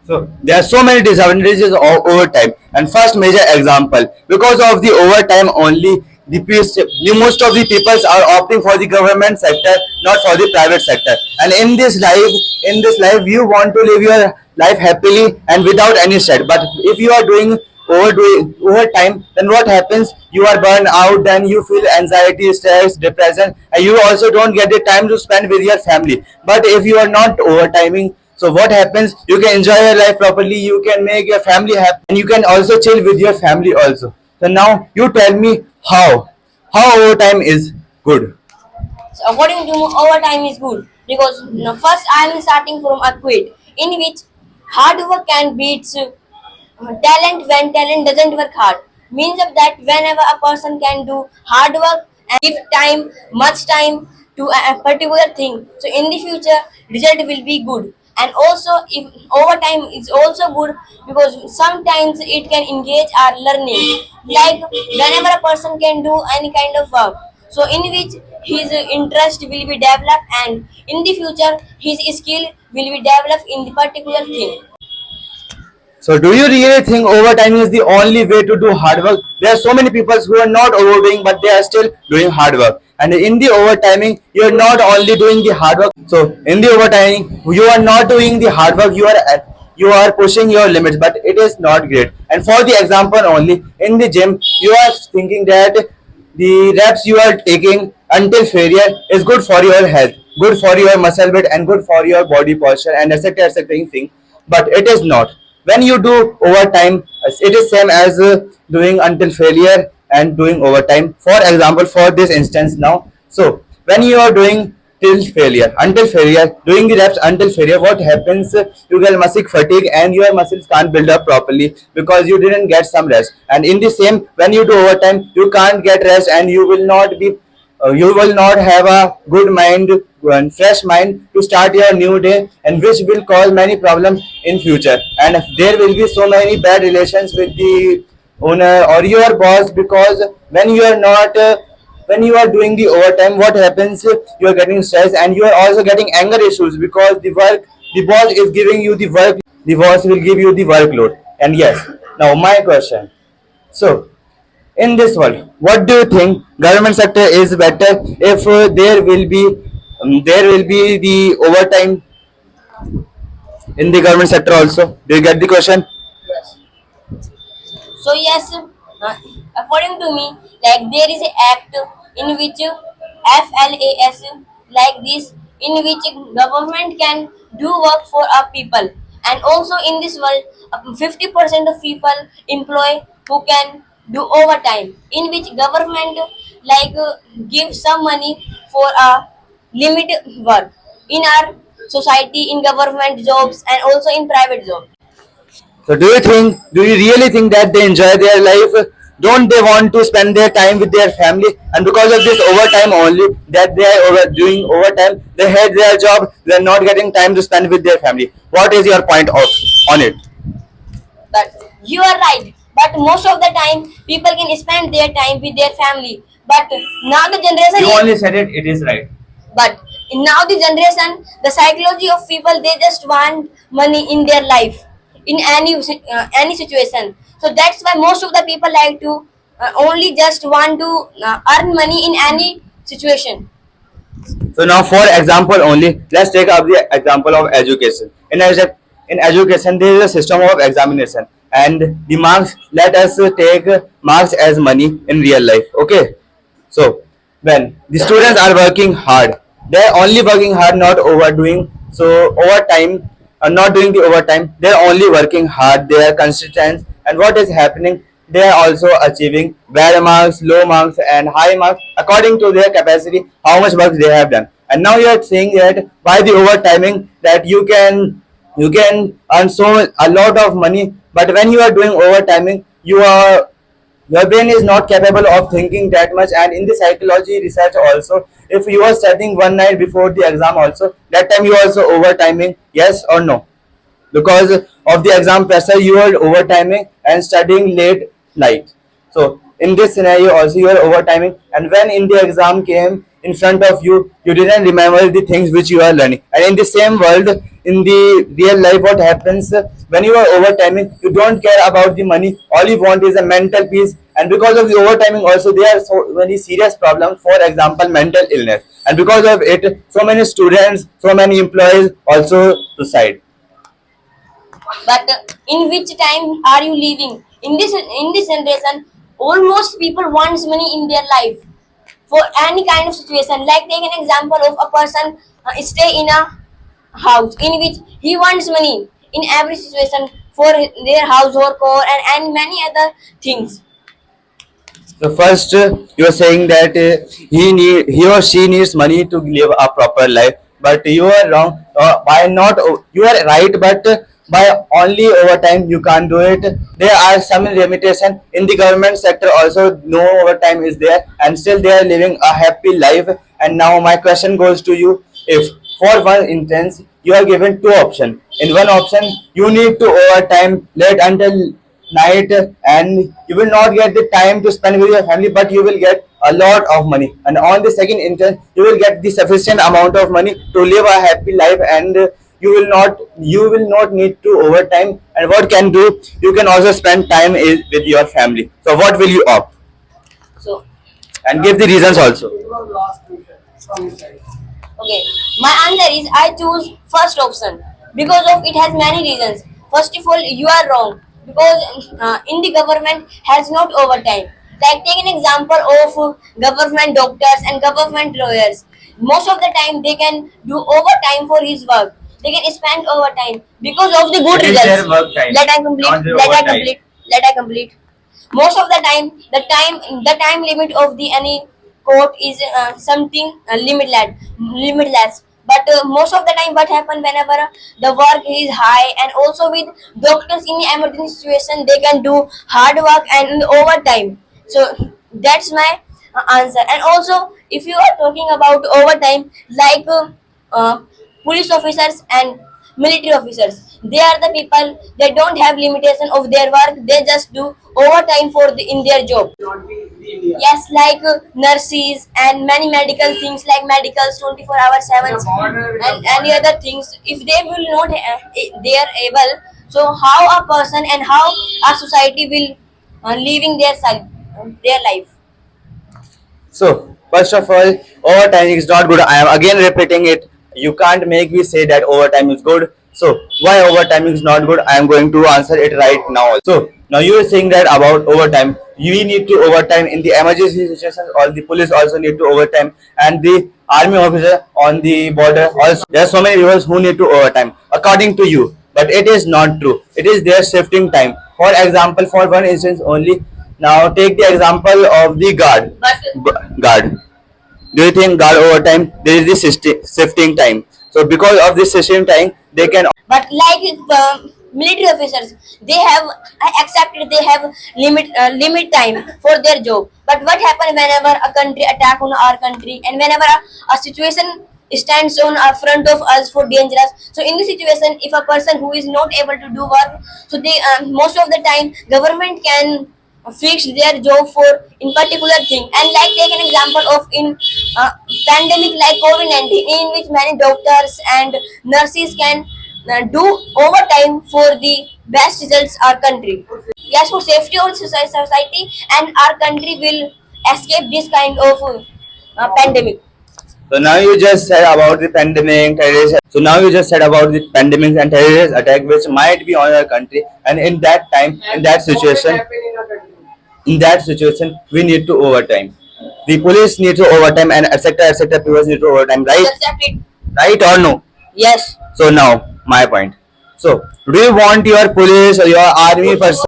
So there are so many disadvantages of overtime. And first major example, because of the overtime only, the most of the peoples are opting for the government sector, not for the private sector. And in this life, you want to live your life happily and without any stress. But if you are overdoing overtime, then what happens? You are burned out, then you feel anxiety, stress, depression, and you also don't get the time to spend with your family. But if you are not overtiming, so what happens? You can enjoy your life properly, you can make your family happy, and you can also chill with your family also. So now you tell me how overtime is good. So according to me, overtime is good because first I am starting from a quid in which hard work can beat talent when talent doesn't work hard. Means of that whenever a person can do hard work and give time, much time to a particular thing. So in the future, result will be good. And also, if overtime is also good because sometimes it can engage our learning. Like whenever a person can do any kind of work, so in which his interest will be developed and in the future his skill will be developed in the particular thing. So do you really think overtime is the only way to do hard work? There are so many people who are not overdoing, but they are still doing hard work. And in the overtiming, you are not only doing the hard work. So in the overtiming, you are not doing the hard work. You are pushing your limits, but it is not great. And for the example only, in the gym, you are thinking that the reps you are taking until failure is good for your health, good for your muscle weight, and good for your body posture, and etc. etc. thing. But it is not. When you do overtime, it is same as doing until failure and doing overtime. For example, for this instance now, so when you are doing till failure, until failure, doing the reps until failure, what happens? You get muscle fatigue and your muscles can't build up properly because you didn't get some rest. And in the same, when you do overtime, you can't get rest and you will not have a good mind and fresh mind to start your new day, and which will cause many problems in future. And there will be so many bad relations with the owner or your boss, because when you are doing the overtime, what happens? You are getting stress and you are also getting anger issues because the boss is giving you the work, the boss will give you the workload. And yes, now my question, so in this world, what do you think government sector is better? If there will be the overtime in the government sector also? Do you get the question? Yes. So yes, according to me, like there is a act in which FLAS like this, in which government can do work for our people, and also in this world, 50% of people employ who can do overtime, in which government like give some money for a limited work in our society, in government jobs and also in private jobs. So do you really think that they enjoy their life? Don't they want to spend their time with their family? And because of this overtime only, that they are doing overtime, they hate their job, they are not getting time to spend with their family. What is your point of on it? But you are right. But most of the time, people can spend their time with their family. But now the generation You is. only said it, it is right. But in now the generation, the psychology of people, they just want money in their life, in any situation. So that's why most of the people like to only just want to earn money in any situation. So now, for example only, let's take up the example of education. In education, there is a system of examination, and the marks. Let us take marks as money in real life. Okay, so when the students are working hard, they are only working hard, not overdoing. So overtime, not doing the overtime. They are only working hard. They are consistent, and what is happening? They are also achieving bad marks, low marks, and high marks according to their capacity, how much work they have done. And now you are saying that by the overtiming, that you can earn so a lot of money, but when you are doing overtiming, your brain is not capable of thinking that much. And in the psychology research also, if you are studying one night before the exam also, that time you also overtiming, yes or no? Because of the exam pressure, you are overtiming and studying late night. So in this scenario also, you are overtiming, and when in the exam came in front of you, you didn't remember the things which you are learning. And in the same world, in the real life, what happens? when you are overtiming, you don't care about the money. All you want is a mental peace. And because of the overtiming, also there are so many serious problems. For example, mental illness. And because of it, so many students, so many employees also suicide. But in which time are you living? In this generation, almost people wants money in their life for any kind of situation. Like take an example of a person stay in a house in which he wants money in every situation for their house or core and many other things. So first, you are saying that he or she needs money to live a proper life, but you are wrong. By not you are right, but by only overtime you can't do it. There are some limitation in the government sector. Also, no overtime is there, and still they are living a happy life. And now my question goes to you: if for one instance you are given two options, in one option you need to overtime late until night and you will not get the time to spend with your family, but you will get a lot of money, and on the second instance you will get the sufficient amount of money to live a happy life, and you will not need to overtime. And what can do, you can also spend time with your family. So what will you opt, So and give the reasons also. okay, my answer is I choose first option because of it has many reasons. First of all, you are wrong because in the government has not overtime. Like take an example of government doctors and government lawyers. Most of the time they can do overtime for his work. They can spend overtime because of the good It is results. their work time, Let I complete. not their Let I overtime. complete. Let I complete. Most of the time the time limit of the any court is something limitless, but most of the time what happen whenever the work is high and also with doctors in the emergency situation they can do hard work and overtime. So that's my answer. And also if you are talking about overtime, like uh, police officers and military officers, they are the people, they don't have limitation of their work, they just do overtime for in their job. Yes, like nurses and many medical things like medicals 24 hours 7 and any other things. If they will not they are able, so how a person and how a society will living their life. So, first of all, overtime is not good. I am again repeating it. You can't make me say that overtime is good. So, why overtime is not good? I am going to answer it right now. So, now you are saying that about overtime. We need to overtime in the emergency situations. All the police also need to overtime, and the army officer on the border also. There are so many people who need to overtime, according to you. But it is not true. It is their shifting time. For example, for one instance only, now take the example of the guard. But Guard. Do you think guard overtime there is this shifting time? So because of this shifting time, they can. but like military officers, they have accepted they have limit time for their job. But what happen whenever a country attack on our country and whenever a situation stands on front of us for dangerous, so in this situation if a person who is not able to do work, so they most of the time government can fix their job for in particular thing. And like take an example of in pandemic like COVID-19, in which many doctors and nurses can do overtime for the best results our country. Yes, for safety of society and our country will escape this kind of pandemic. So now you just said about the pandemic, terrorist. So now you just said about the pandemic and terrorist attack, which might be on our country. And in that time, in that situation, we need to overtime. The police need to overtime, and etc. People need to overtime, right? Accept it. Right or no? Yes. So now my point. So do you want your police or your army person